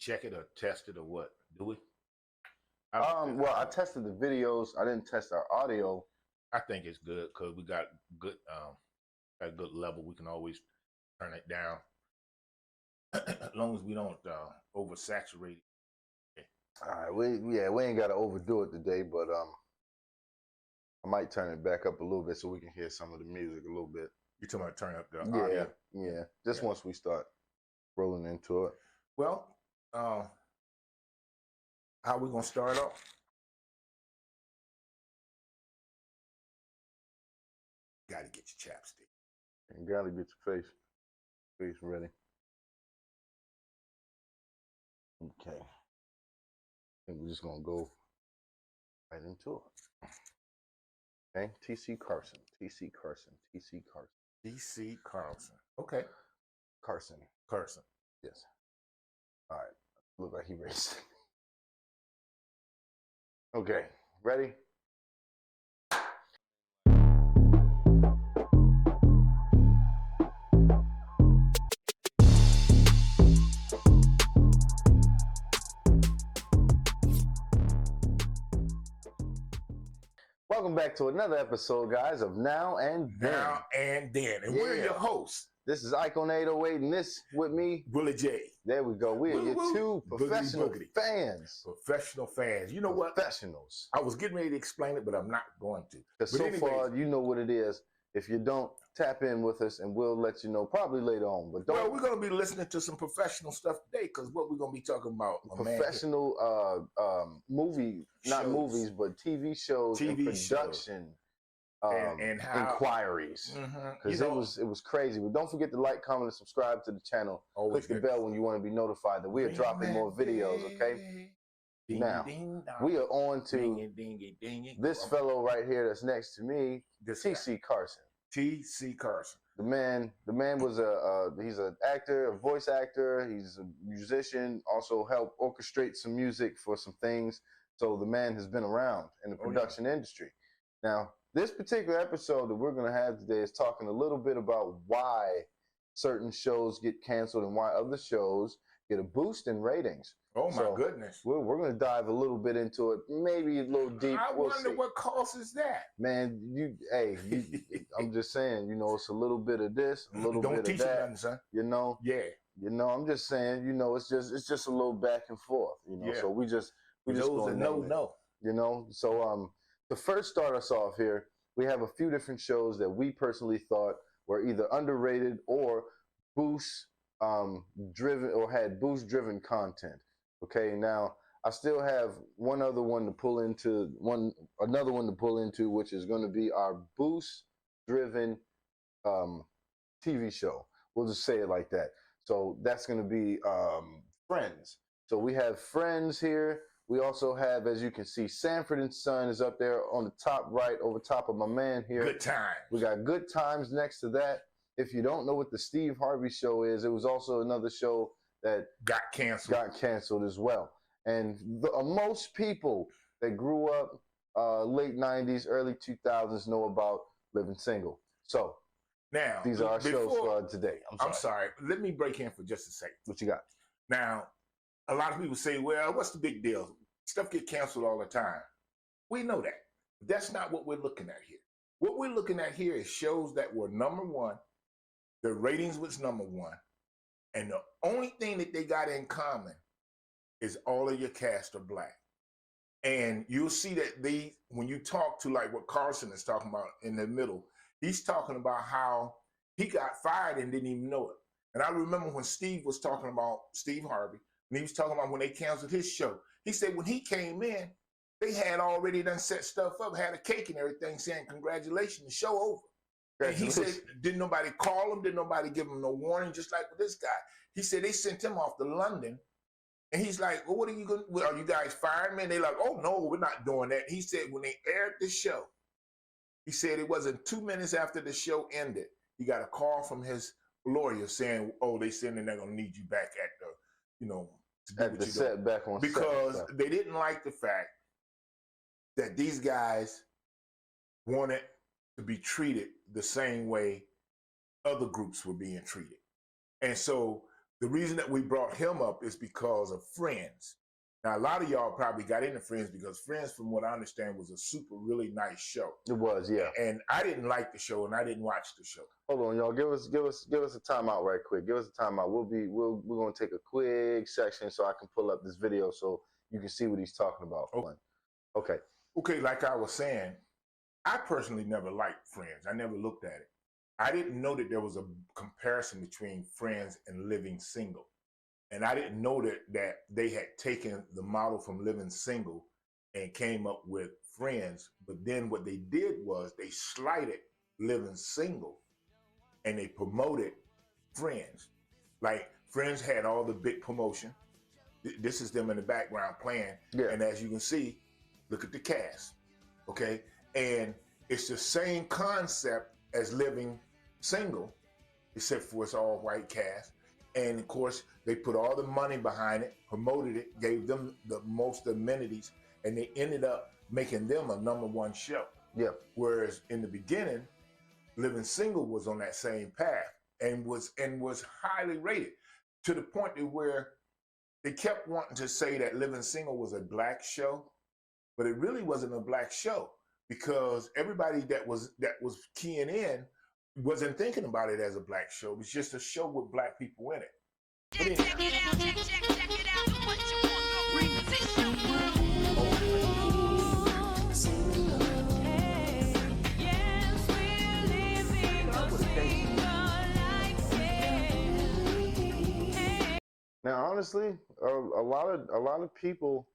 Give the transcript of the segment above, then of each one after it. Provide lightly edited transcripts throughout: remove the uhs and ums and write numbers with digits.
check it or test it or what? Do we? Well, I tested the videos. I didn't test our audio. I think it's good because we got good at a good level. We can always turn it down as long as we don't oversaturate it. All right, we ain't got to overdo it today, but I might turn it back up a little bit so we can hear some of the music a little bit. You're talking about turn up the audio? Yeah. Just once we start rolling into it. Well, how we gonna start off? Got to get your chapstick. You got to get your face ready. Okay. I think we're just gonna go right into it. Okay, TC Carson. TC Carlson. Okay. Carson. Yes. All right. Look like he raced. Okay. Ready? Welcome back to another episode, guys, of Now and Then. And we're your hosts. This is Icon 808, and this with me, Willie J. There we go. We are your two professional fans. Professional fans. You know what? Professionals. I was getting ready to explain it, but I'm not going to. Because so far, you know what it is. If you don't, tap in with us, and we'll let you know probably later on. But don't. Well, we're going to be listening to some professional stuff today, because what we're going to be talking about. Professional movie, not movies, but TV shows and production. And how, inquiries, because it was crazy. But don't forget to like, comment, and subscribe to the channel. Click the bell when you want to be notified that we are dropping more videos. Okay. Now we are on to this fellow right here that's next to me, TC Carson. TC Carson. The man was he's an actor, a voice actor. He's a musician. Also helped orchestrate some music for some things. So the man has been around in the production industry. Now, this particular episode that we're going to have today is talking a little bit about why certain shows get canceled and why other shows get a boost in ratings. Oh, my goodness. We're going to dive a little bit into it, maybe a little deep. I wonder what causes that. Man, I'm just saying, it's a little bit of this, a little bit of that. Don't teach you nothing, son. Yeah. I'm just saying, it's just a little back and forth, So we just going to know. So, to first start us off here, we have a few different shows that we personally thought were either underrated or boost driven or had boost driven content. Okay, now I still have another one to pull into, which is going to be our boost driven TV show. We'll just say it like that. So that's going to be Friends. So we have Friends here. We also have, as you can see, Sanford & Son is up there on the top right, over top of my man here. Good Times. We got Good Times next to that. If you don't know what the Steve Harvey Show is, it was also another show that got canceled as well. And most people that grew up late 90s, early 2000s know about Living Single. So now these are our shows for today. I'm sorry. Let me break in for just a second. What you got? Now, a lot of people say, well, what's the big deal? Stuff get canceled all the time. We know that. But that's not what we're looking at here. What we're looking at here is shows that were number one. The ratings was number one. And the only thing that they got in common is all of your cast are black. And you'll see that when you talk to like what Carson is talking about in the middle, he's talking about how he got fired and didn't even know it. And I remember when Steve was talking about Steve Harvey, and he was talking about when they canceled his show. He said when he came in, they had already done set stuff up, had a cake and everything saying, congratulations, the show over. And he said, didn't nobody call him? Didn't nobody give him no warning? Just like with this guy. He said they sent him off to London. And he's like, well, what are you going to, are you guys firing me? And they're like, oh, no, we're not doing that. He said when they aired the show, he said it wasn't 2 minutes after the show ended, he got a call from his lawyer saying, oh, they said they're going to need you back at the, to do at the set back on because they didn't like the fact that these guys wanted to be treated the same way other groups were being treated. And so The reason that we brought him up is because of Friends. Now, a lot of y'all probably got into Friends because Friends, from what I understand, was a super really nice show. It was, yeah. And I didn't like the show, and I didn't watch the show. Hold on, y'all. Give us a timeout right quick. Give us a timeout. We're gonna take a quick section so I can pull up this video so you can see what he's talking about. Okay. Okay, like I was saying, I personally never liked Friends. I never looked at it. I didn't know that there was a comparison between Friends and Living Single. And I didn't know that they had taken the model from Living Single and came up with Friends. But then what they did was they slighted Living Single and they promoted Friends. Like Friends had all the big promotion. This is them in the background playing. Yeah. And as you can see, look at the cast. Okay. And it's the same concept as Living Single, except for it's all white cast. And of course, they put all the money behind it, promoted it, gave them the most amenities, and they ended up making them a #1 show. Yeah. Whereas in the beginning, Living Single was on that same path and was highly rated, to the point that where they kept wanting to say that Living Single was a black show, but it really wasn't a black show because everybody that was keying in wasn't thinking about it as a black show. It was just a show with black people in it. Check it out, check it out. What you want, no reposition. Yes, we're living a single life. Now, honestly, a lot of people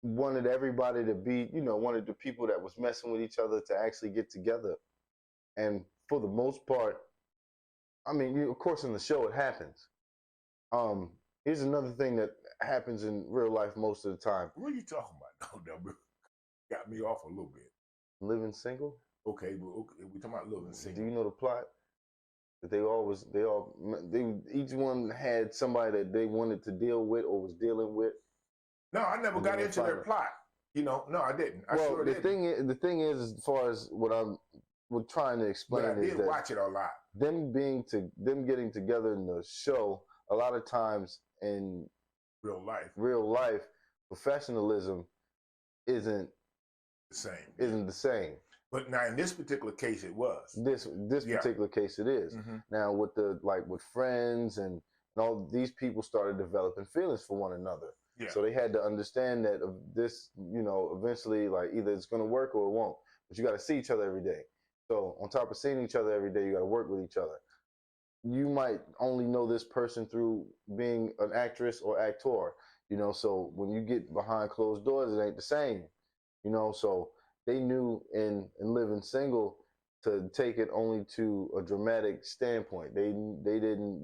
wanted everybody to be, wanted the people that was messing with each other to actually get together. And for the most part, I mean, of course, in the show it happens. Here's another thing that happens in real life most of the time. What are you talking about? No, got me off a little bit. Living Single? Okay, we're talking about Living Single. Do you know the plot? That each one had somebody that they wanted to deal with or was dealing with. No, I never got into their plot. No, I didn't. The thing is, as far as what we're trying to explain, but I did watch it a lot. Them getting together in the show, a lot of times in real life, professionalism isn't the same. But now in this particular case, it was. This particular case, it is. Mm-hmm. Now with Friends and all these people started developing feelings for one another. Yeah. So they had to understand that this, eventually, like either it's going to work or it won't. But you got to see each other every day. So on top of seeing each other every day, you got to work with each other. You might only know this person through being an actress or actor, so when you get behind closed doors, it ain't the same, so they knew in Living Single to take it only to a dramatic standpoint. They didn't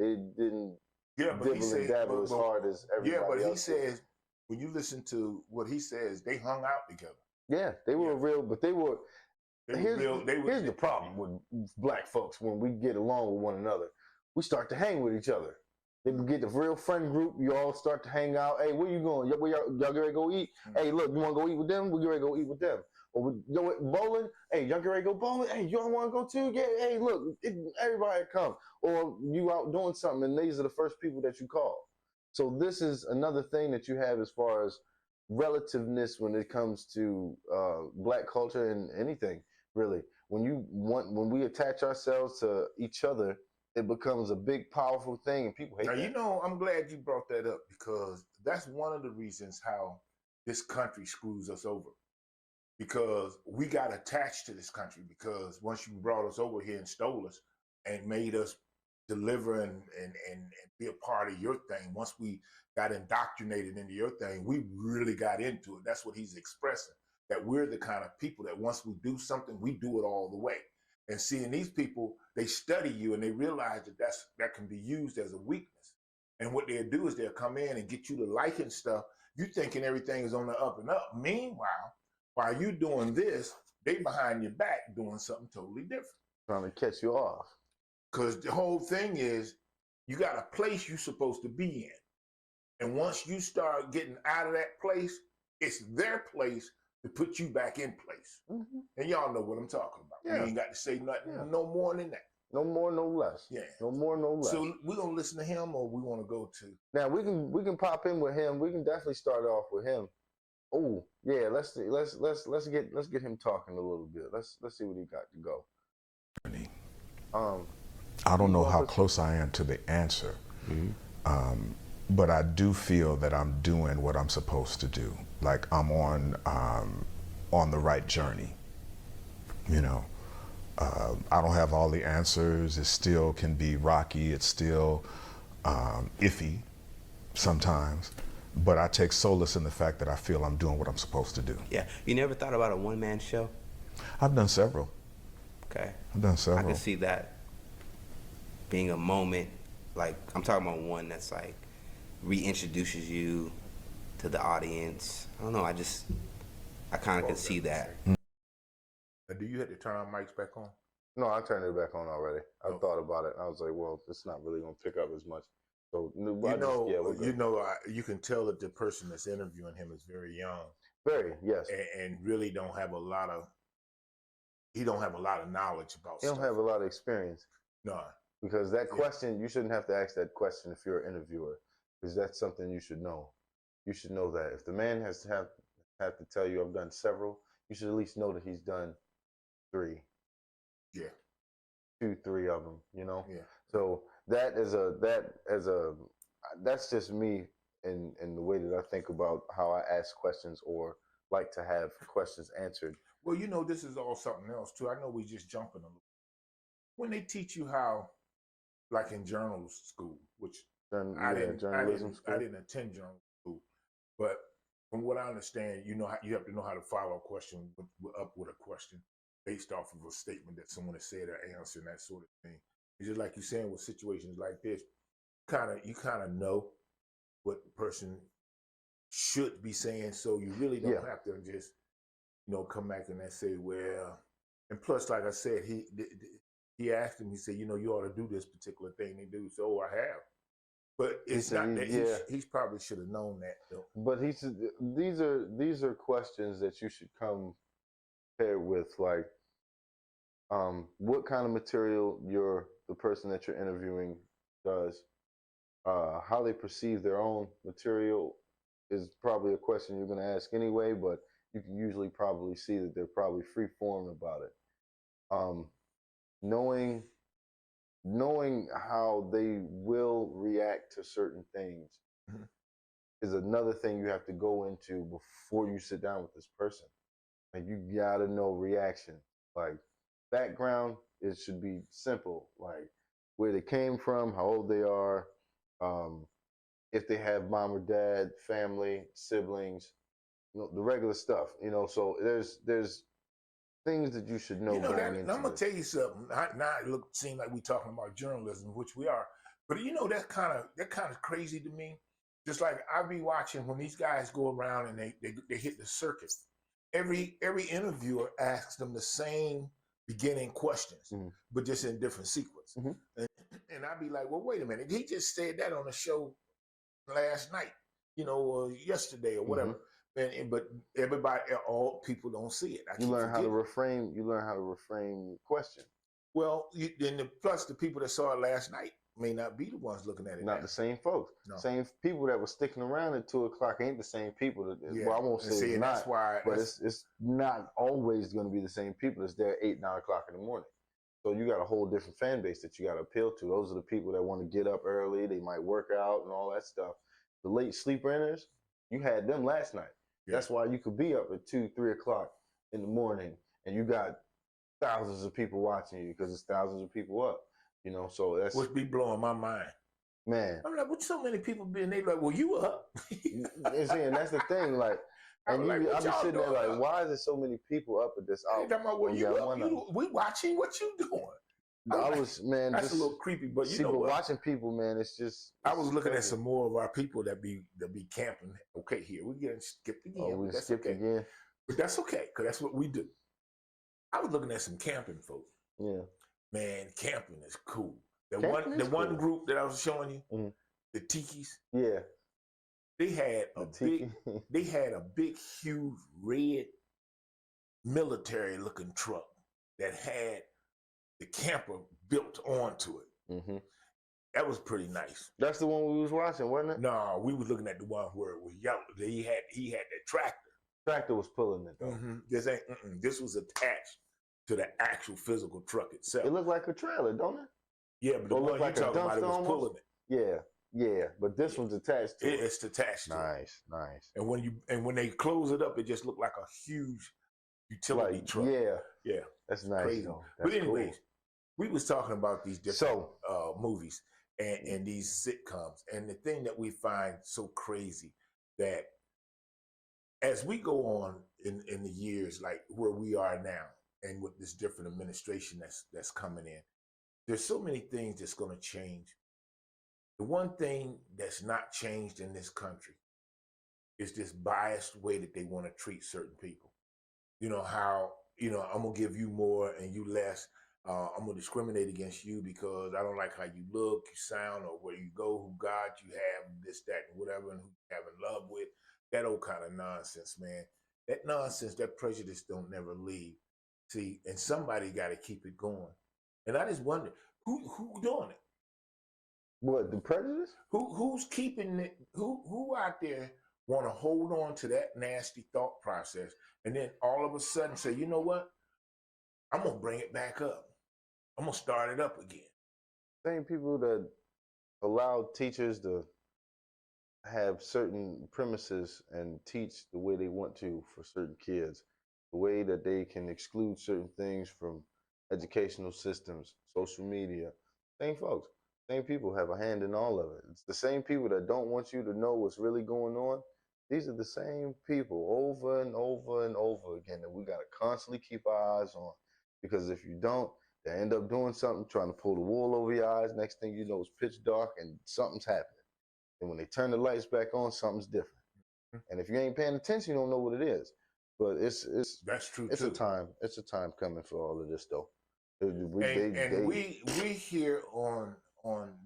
but he said, dabble as hard as everybody else. He says, when you listen to what he says, they hung out together. Yeah, they were real, but they were. Here's the problem with black folks when we get along with one another. We start to hang with each other. They get the real friend group. You all start to hang out. Hey, where you going? Y'all get ready to go eat? Mm-hmm. Hey, look, you want to go eat with them? We get ready to go eat with them. Or bowling? Hey, y'all get ready to go bowling? Hey, y'all want to go too? Yeah. Hey, look, everybody come. Or you out doing something, and these are the first people that you call. So this is another thing that you have as far as relativeness when it comes to black culture and anything really. When we attach ourselves to each other, it becomes a big, powerful thing, and people hate that. I'm glad you brought that up because that's one of the reasons how this country screws us over. Because we got attached to this country because once you brought us over here and stole us and made us deliver and be a part of your thing, once we got indoctrinated into your thing, we really got into it. That's what he's expressing, that we're the kind of people that once we do something, we do it all the way. And seeing these people, they study you and they realize that can be used as a weakness. And what they'll do is they'll come in and get you to liking stuff. You thinking everything is on the up and up. Meanwhile, while you doing this, they behind your back doing something totally different. Trying to catch you off. Because the whole thing is you got a place you're supposed to be in. And once you start getting out of that place, it's their place to put you back in place. Mm-hmm. And y'all know what I'm talking about. Yeah. You ain't got to say nothing no more than that. No more, no less. Yeah. No more, no less. So we're gonna listen to him, or we want to go to? Now we can pop in with him. We can definitely start off with him. Oh yeah, let's get him talking a little bit. Let's see what he got to go. I don't know how close I am to the answer, but I do feel that I'm doing what I'm supposed to do. Like I'm on the right journey. You know, I don't have all the answers. It still can be rocky. It's still iffy sometimes. But I take solace in the fact that I feel I'm doing what I'm supposed to do. Yeah. You never thought about a one-man show? I've done several. Okay. I've done several. I can see that being a moment, like, I'm talking about one that's like reintroduces you to the audience. I don't know, I kind of can see that. Do you have to turn our mics back on? No, I turned it back on already. I thought about it. I was like, well, it's not really going to pick up as much. So you can tell that the person that's interviewing him is very young. Very, yes. And really don't have a lot of knowledge about He stuff. don't have a lot of experience. No. Because that question, you shouldn't have to ask that question if you're an interviewer, because that's something you should know. You should know that. If the man has to have to tell you, I've done several, you should at least know that he's done 3. Yeah. 2, 3 of them, you know? Yeah. So that's just me in the way that I think about how I ask questions or like to have questions answered. Well, you know, this is all something else too. I know we just jumping a little. When they teach you how, like in journalism school, which I didn't attend journalism school, but from what I understand, you have to know how to follow a question up with a question based off of a statement that someone has said or answer and that sort of thing. It's just like you're saying with situations like this, you kind of know what the person should be saying, so you really don't have to just, come back and then say, well, and plus, like I said, he asked him, he said, you ought to do this particular thing. They do, so I have. But it's not that he probably should have known that though. But these are questions that you should come prepared with, like what kind of material the person that you're interviewing does, how they perceive their own material is probably a question you're going to ask anyway, but you can usually probably see that they're probably free form about it. Knowing how they will react to certain things is another thing you have to go into before you sit down with this person. Like, you gotta know reaction. Like, background, it should be simple. Like, where they came from, how old they are, if they have mom or dad, family, siblings, the regular stuff. So there's things that you should know going into I'm gonna tell you something. Now it seems like we're talking about journalism, which we are, but that kind of crazy to me. Just like I be watching when these guys go around and they hit the circuit. Every interviewer asks them the same beginning questions, but just in different sequence. And I'd be like, well, wait a minute. He just said that on a show last night, or yesterday or whatever. But all people don't see it. You learn how to reframe the question. Well, plus the people that saw it last night may not be the ones looking at it. Not the same folks. No. Same people that were sticking around at 2:00 ain't the same people. Well, I won't say it's not, that's why, but it's not always going to be the same people that's there at 8, 9 o'clock in the morning. So you got a whole different fan base that you got to appeal to. Those are the people that want to get up early. They might work out and all that stuff. The late sleepers, you had them last night. Yeah. That's why you could be up at 2, 3 o'clock in the morning and you got thousands of people watching you because it's thousands of people up. So that's what's be blowing my mind. Man, I'm like, with so many people being, they like, well, you up? And that's the thing, like, and I be sitting there like, why is there so many people up at this hour? Talking about, well, you up? We watching what you doing? That's a little creepy, but but watching people, man, it's I was looking at some more of our people that be camping. Okay, here we getting skipped again. Oh, we skipped again, but that's okay because that's what we do. I was looking at some camping folks. Yeah, man, camping is cool. The one group that I was showing you, the Tikis. Yeah, they had a big, huge red military looking truck that had the camper built onto it. Mm-hmm. That was pretty nice. That's the one we was watching, wasn't it? No, we was looking at the one where it was yellow. He had that tractor. Tractor was pulling it though. Mm-hmm. This was attached to the actual physical truck itself. It looked like a trailer, don't it? Yeah, but the one like you talking about, it was almost? pulling it. Yeah. But this one's attached to it. It's attached to it. Nice. And when they close it up, it just looked like a huge utility truck. Yeah. That's nice. Crazy. Though. But That's anyways, we was talking about these different So- movies and these sitcoms, and the thing that we find so crazy that as we go on in the years, like where we are now, and with this different administration that's coming in, there's so many things that's going to change. The one thing that's not changed in this country is this biased way that they want to treat certain people. You know how, I'm gonna give you more and you less. I'm gonna discriminate against you because I don't like how you look, you sound, or where you go, who God you have, this, that, and whatever, and who you have in love with. That old kind of nonsense, man. That nonsense, that prejudice don't never leave. See, and somebody got to keep it going. And I just wonder who doing it. What, the prejudice? Who's keeping it? Who out there want to hold on to that nasty thought process, and then all of a sudden say, you know what? I'm gonna bring it back up. I'm gonna start it up again. Same people that allow teachers to have certain premises and teach the way they want to for certain kids, the way that they can exclude certain things from educational systems, social media. Same folks, same people have a hand in all of it. It's the same people that don't want you to know what's really going on. These are the same people over and over and over again that we got to constantly keep our eyes on. Because if you don't, they end up doing something, trying to pull the wool over your eyes. Next thing you know, it's pitch dark and something's happening. And when they turn the lights back on, something's different. And if you ain't paying attention, you don't know what it is. But it's That's true it's too. It's a time coming for all of this though. We here on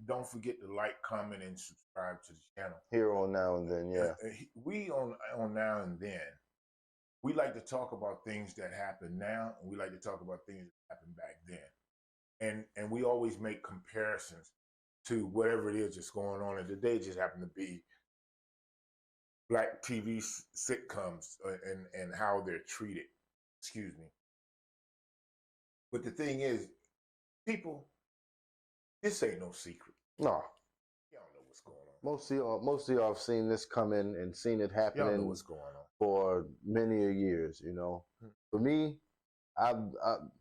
don't forget to like, comment, and subscribe to the channel. Here on Now and Then, yeah. We on Now and Then, we like to talk about things that happen now, and we like to talk about things that happened back then. And we always make comparisons to whatever it is that's going on. And today just happened to be Black TV sitcoms and how they're treated. Excuse me. But the thing is, people, this ain't no secret. No. Y'all know what's going on. Most of y'all have seen this coming and seen it Y'all know happening what's going on. for many years, For me,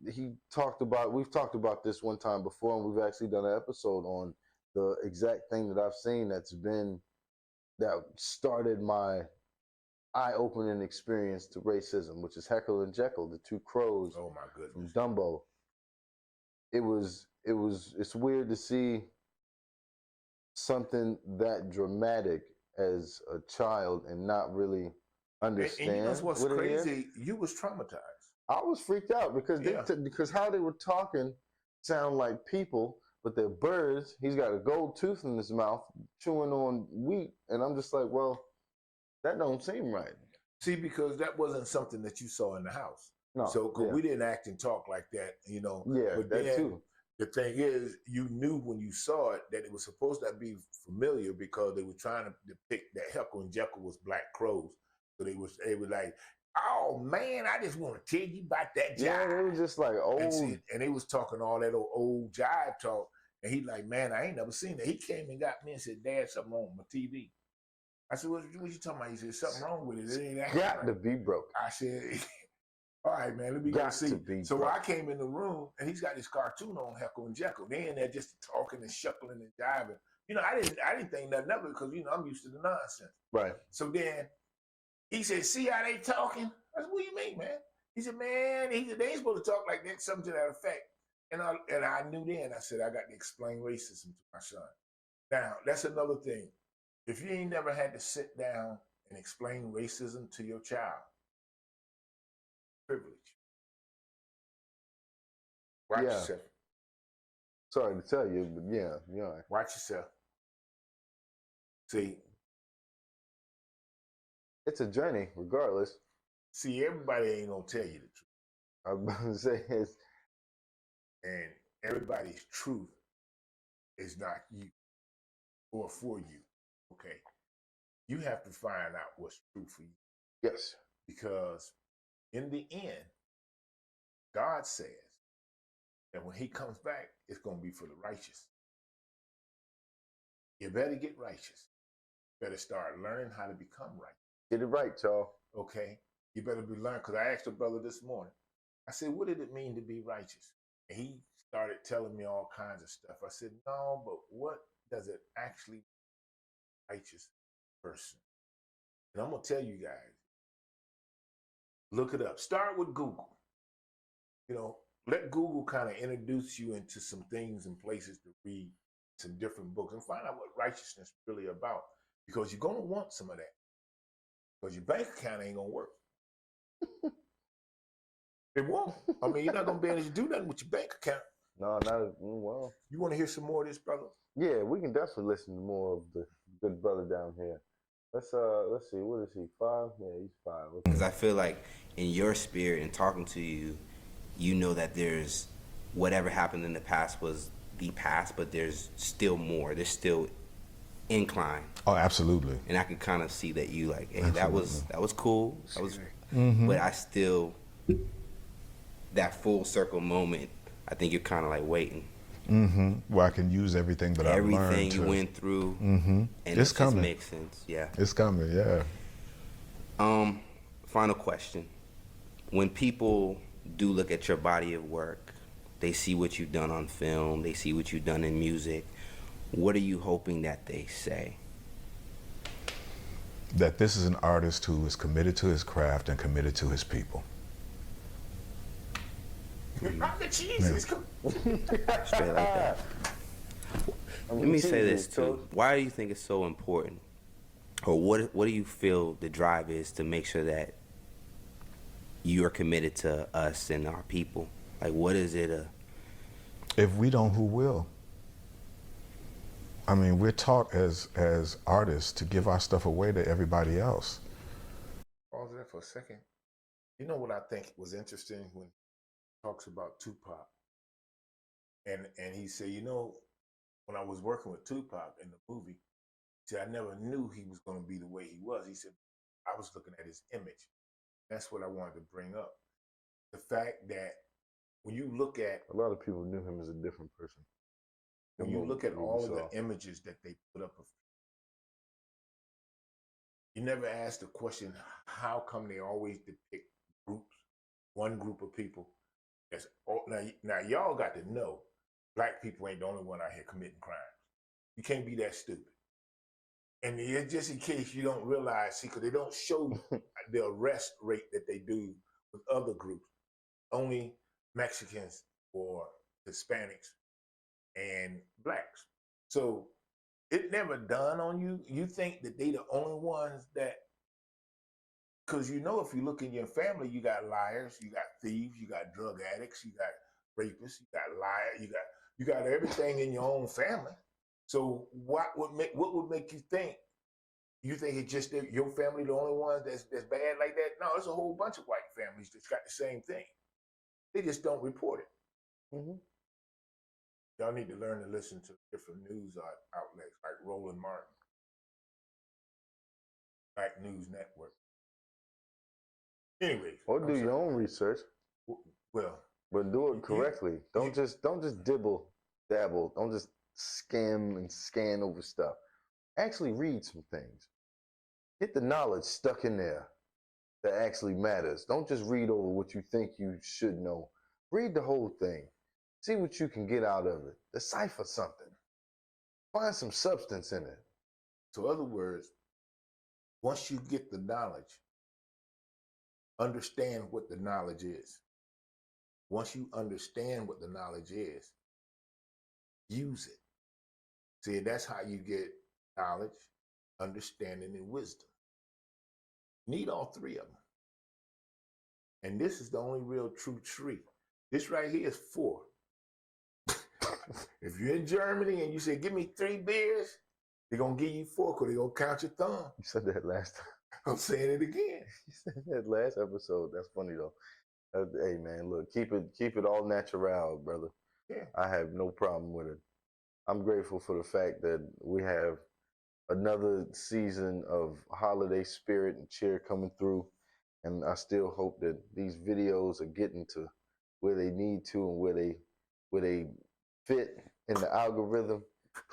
we've talked about this one time before, and we've actually done an episode on the exact thing that I've seen that started my eye-opening experience to racism, which is Heckle and Jekyll, the two crows Oh my from goodness. Dumbo. It's weird to see something that dramatic as a child and not really understand. And you know what's what it is. crazy? You was traumatized. I was freaked out because because how they were talking sound like people, but they're birds. He's got a gold tooth in his mouth, chewing on wheat, and I'm just like, well, that don't seem right. See, because that wasn't something that you saw in the house. No, So, cause we didn't act and talk like that, Yeah, But that then, too. the thing is, you knew when you saw it that it was supposed to be familiar because they were trying to depict that Heckle and Jekyll was black crows. So they were like, oh man, I just want to tell you about that jive. Yeah, they were just like old. And they was talking all that old jive talk. And he like, man, I ain't never seen that. He came and got me and said, Dad, something wrong with my TV. I said, what you talking about? He said, something wrong with it. It ain't acting got right. to be broken. I said, all right, man, let me go Got see. to be So broken. I came in the room and he's got this cartoon on Heckle and Jekyll. They in there just talking and shuckling and jiving. I didn't think nothing of it because I'm used to the nonsense. Right. So then he said, see how they talking? I said, what do you mean, man? He said, man, they ain't supposed to talk like that, something to that effect. And I knew then, I said, I got to explain racism to my son. Now, that's another thing. If you ain't never had to sit down and explain racism to your child, privilege. Watch Yeah. yourself. Sorry to tell you, but yeah. Watch yourself. See, It's a journey, regardless. everybody ain't gonna tell you the truth. I was about to say it's everybody's truth is not you or for you. Okay. You have to find out what's true for you. Yes. Because in the end, God says that when he comes back, it's going to be for the righteous. You better get righteous. You better start learning how to become righteous. Get it right, y'all. Okay? You better be learning. Because I asked a brother this morning, I said, what did it mean to be righteous? And he started telling me all kinds of stuff. I said, no, but what does it actually mean, righteous person? And I'm going to tell you guys, look it up. Start with Google. You know, let Google kind of introduce you into some things and places to read some different books and find out what righteousness is really about. Because you're going to want some of that. Because your bank account ain't going to work. It won't. I mean, you're not going to be able to do nothing with your bank account. No, not well. You want to hear some more of this, brother? Yeah, we can definitely listen to more of the good brother down here. Let's see, what is he? 5? Yeah, he's 5. Because I feel like in your spirit and talking to you, you know that there's whatever happened in the past was the past, but there's still more. There's still incline. Oh, absolutely. And I can kind of see that you like, hey, Absolutely. that was cool. That was, Mm-hmm. but I still, that full circle moment, I think you're kind of like waiting. Mm-hmm. Where I can use everything that I've learned. Everything you went through, Mm-hmm. and It's it coming. just makes sense. Yeah. It's coming. Yeah. Final question. When people do look at your body of work, they see what you've done on film, they see what you've done in music. What are you hoping that they say? That this is an artist who is committed to his craft and committed to his people. Jesus. Straight like that. Let me say this too. Why do you think it's so important? Or what do you feel the drive is to make sure that you are committed to us and our people? Like, what is it? If we don't, who will? I mean, we're taught as artists to give our stuff away to everybody else. Pause there for a second. You know what I think was interesting when he talks about Tupac? And he said, you know, when I was working with Tupac in the movie, he said, I never knew he was going to be the way he was. He said, I was looking at his image. That's what I wanted to bring up. The fact that when you look at, a lot of people knew him as a different person. when you look at all of the images that they put up, you never ask the question, how come they always depict groups, one group of people? That's now y'all got to know, black people ain't the only one out here committing crimes. You can't be that stupid. And just in case you don't realize, see, because they don't show the arrest rate that they do with other groups, only Mexicans or Hispanics and blacks. So it never dawned on you. You think that they the only ones that, because you know, if you look in your family, you got liars, you got thieves, you got drug addicts, you got rapists, you got liars, you got everything in your own family. So what would make you think? You think it's just that your family the only ones that's bad like that? No, there's a whole bunch of white families that's got the same thing. They just don't report it. Mm-hmm. Y'all need to learn to listen to different news outlets like Roland Martin, Black News Network. Anyways, or do your own research. Well, but do it correctly. Don't just dabble. Don't just skim and scan over stuff. Actually read some things. Get the knowledge stuck in there that actually matters. Don't just read over what you think you should know. Read the whole thing. See what you can get out of it. Decipher something. Find some substance in it. So, in other words, once you get the knowledge, understand what the knowledge is. Once you understand what the knowledge is, use it. See, that's how you get knowledge, understanding, and wisdom. You need all three of them. And this is the only real true tree. This right here is 4. If you're in Germany and you say, give me 3 beers, they're going to give you 4 because they're going to count your thumb. You said that last time. I'm saying it again. You said that last episode. That's funny though. Hey man, look, keep it all natural, brother. Yeah. I have no problem with it. I'm grateful for the fact that we have another season of holiday spirit and cheer coming through. And I still hope that these videos are getting to where they need to and where they fit in the algorithm.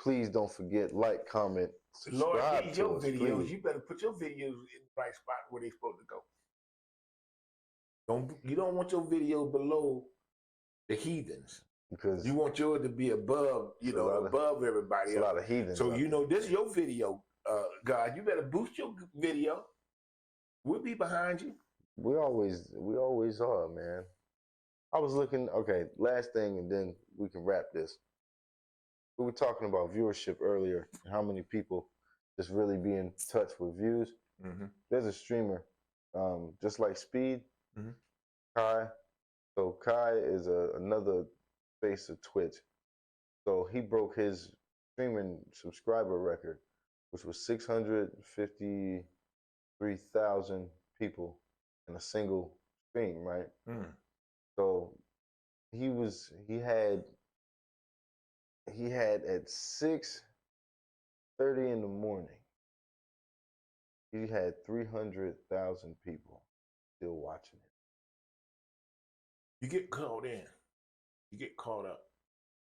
Please don't forget, like, comment, Lord, subscribe these to your us, videos. please. You better put your videos in the right spot where they're supposed to go. You don't want your video below the heathens. Because You want yours to be above, above everybody there's a else. lot of heathens. So out there. this is your video, God. You better boost your video. We'll be behind you. We always are, man. I was looking, okay, last thing, and then we can wrap this. We were talking about viewership earlier, and how many people just really be in touch with views. Mm-hmm. There's a streamer, just like Speed, Mm-hmm. Kai. So Kai is another face of Twitch. So he broke his streaming subscriber record, which was 653,000 people in a single stream, right? Mm. So he had at 6:30 in the morning, he had 300,000 people still watching it. You get caught in. You get caught up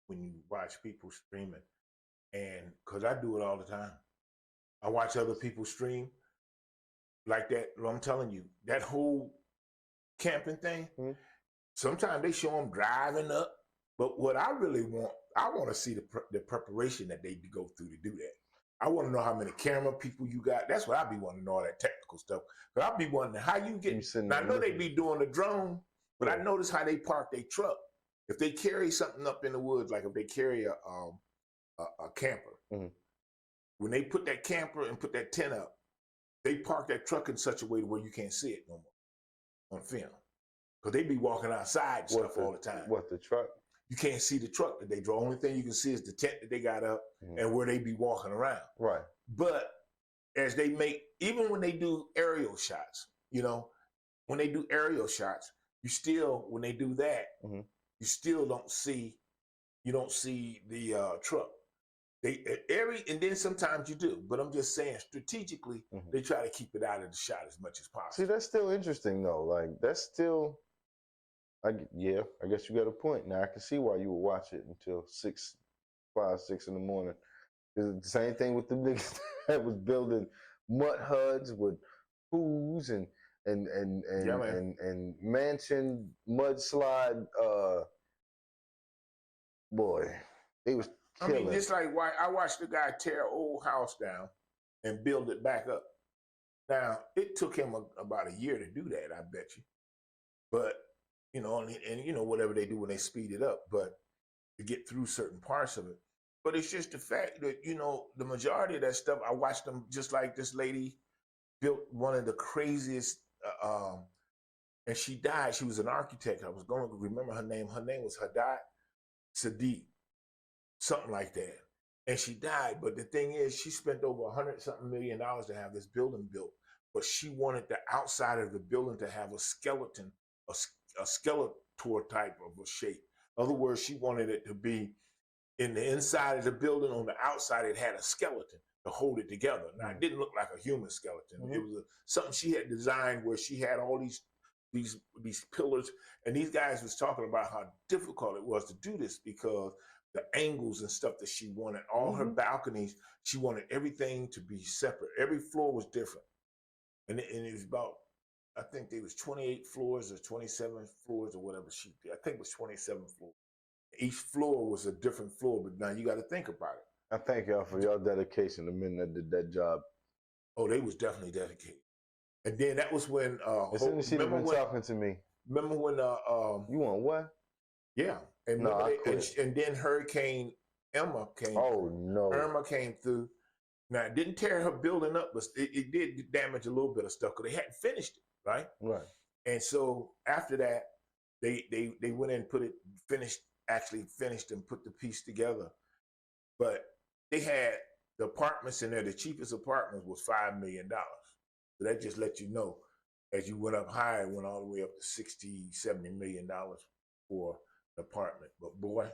when you watch people streaming. And because I do it all the time. I watch other people stream like that. I'm telling you, that whole camping thing, sometimes they show them driving up. But what I really want, I want to see the preparation that they go through to do that. I want to know how many camera people you got. That's what I be wanting to know, all that technical stuff. But I be wondering how you get. Now, I know they be doing the drone, but I notice how they park their truck. If they carry something up in the woods, like if they carry a camper, when they put that camper and put that tent up, they park that truck in such a way to where you can't see it no more on film. Because they be walking outside and stuff all the time. What, the truck? You can't see the truck that they draw. Only thing you can see is the tent that they got up and where they be walking around. Right. But as they make, even when they do aerial shots, when they do aerial shots, you still, when they do that, you still don't see the truck. And then sometimes you do, but I'm just saying strategically, they try to keep it out of the shot as much as possible. See, that's still interesting though. Like that's still, I guess you got a point. Now I can see why you would watch it until 5, 6 in the morning. It's the same thing with the niggas that was building mud huts with pools and mansion mudslide. Boy, they was killing. I mean, just like why I watched the guy tear an old house down and build it back up. Now it took him about a year to do that, I bet you. But and whatever they do when they speed it up, but to get through certain parts of it. But it's just the fact that the majority of that stuff, I watched them. Just like this lady built one of the craziest, and she died. She was an architect. I was going to remember her name. Her name was Hadad Sadiq, something like that. And she died. But the thing is, she spent over $100-something million to have this building built. But she wanted the outside of the building to have a skeleton, a skeletor type of a shape. In other words, she wanted it to be in the inside of the building. On the outside, it had a skeleton to hold it together. Now, it didn't look like a human skeleton. It was something she had designed where she had all these pillars. And these guys was talking about how difficult it was to do this because the angles and stuff that she wanted, all her balconies, she wanted everything to be separate. Every floor was different. And it was about, I think there was 28 floors or 27 floors or whatever she did. I think it was 27 floors. Each floor was a different floor, but now you got to think about it. I thank y'all for y'all dedication, the men that did that job. Oh, they was definitely dedicated. And then that was when as soon as she'd have been talking to me. Remember when you want what? Yeah. And and then Hurricane Irma came. Oh no. Irma came through. Now it didn't tear her building up, but it did damage a little bit of stuff because they hadn't finished it, right? Right. And so after that, they went in and actually finished and put the piece together. But they had the apartments in there. The cheapest apartment was $5 million. So that just let you know, as you went up higher, it went all the way up to $60, $70 million for an apartment. But boy,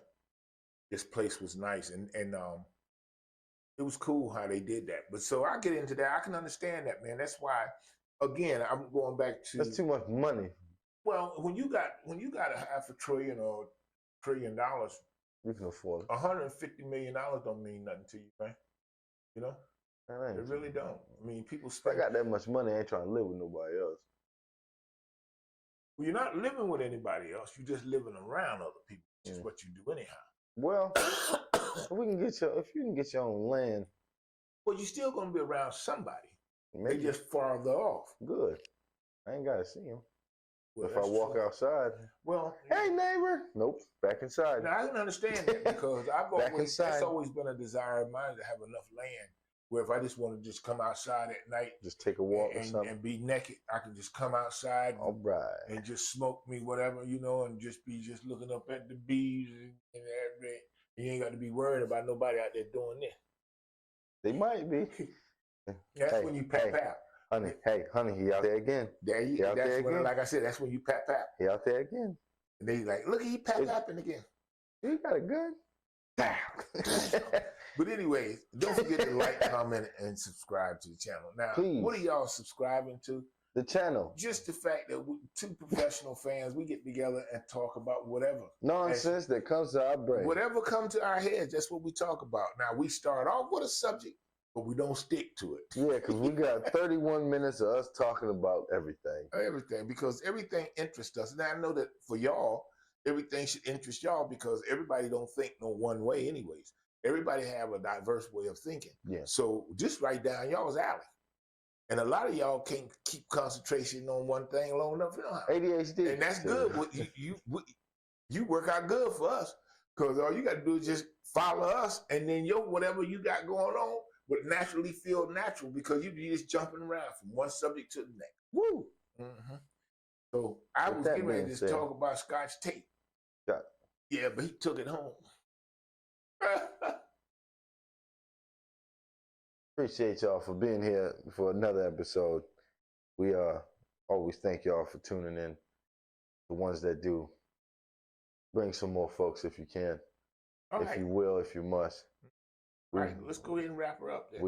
this place was nice, and it was cool how they did that. But so I get into that. I can understand that, man. That's why, again, I'm going back to That's too much money. well, when you got a half $1 trillion or $1 trillion, You can afford it. $150 million don't mean nothing to you, man. You know, Man, it really don't. I mean, people If I spend. got that much money, I ain't trying to live with nobody else. Well, you're not living with anybody else. You're just living around other people, which is what you do anyhow. Well, if you can get your own land, Well, you're still gonna be around somebody. maybe They just farther off. good. I ain't gotta see him. Well, If I that's walk true. outside, Well, hey neighbor, nope, back inside. now I can understand that because Back that's inside. always been a desire of mine to have enough land where if I just want to just come outside at night Just take a walk or something. and be naked, I can just come outside All right. and just smoke me whatever, you know, and just be looking up at the bees and everything. You ain't got to be worried about nobody out there doing this. They might be. That's Hey, when you pap out. Honey, he out there again. There you, He out that's there when, again. like I said, that's when you pap out. He out there again. And they like, look, he pap apping again. You got a gun? But anyways, don't forget to like, comment, and subscribe to the channel. Now, Please. what are y'all subscribing to? The channel. Just the fact that we, two professional fans, we get together and talk about whatever. Nonsense that comes to our brain. Whatever comes to our heads, that's what we talk about. Now, we start off with a subject, but we don't stick to it. Yeah, because we got 31 minutes of us talking about everything. Everything, because everything interests us. Now, I know that for y'all, everything should interest y'all because everybody don't think no one way anyways. Everybody have a diverse way of thinking. Yeah. So just write down y'all's alley. And a lot of y'all can't keep concentration on one thing long enough. You know how. ADHD. And that's good. You work out good for us because all you got to do is just follow us, and then whatever you got going on would naturally feel natural because you just jumping around from one subject to the next. Woo. Mm-hmm. So I With was that getting ready to being just said- talk about Scotch tape. Got it. Yeah, but he took it home. Appreciate y'all for being here for another episode. We always thank y'all for tuning in. The ones that do. Bring some more folks if you can. All if right. you will, if you must. All right, let's go ahead and wrap her up then.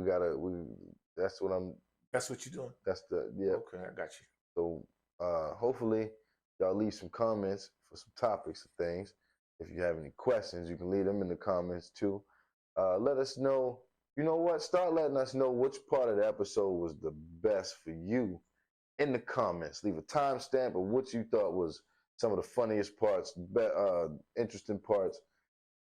That's what I'm That's what you're doing? yeah. Okay, I got you. So hopefully y'all leave some comments for some topics of things. If you have any questions, you can leave them in the comments too. Let us know. You know what? Start letting us know which part of the episode was the best for you in the comments. Leave a timestamp of what you thought was some of the funniest parts, interesting parts.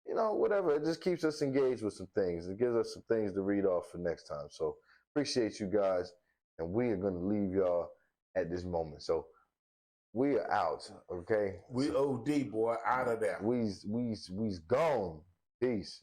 You know, whatever. It just keeps us engaged with some things. It gives us some things to read off for next time. So appreciate you guys. And we are going to leave y'all at this moment. So we are out, okay? We OD, boy, out of there. We's gone. Peace.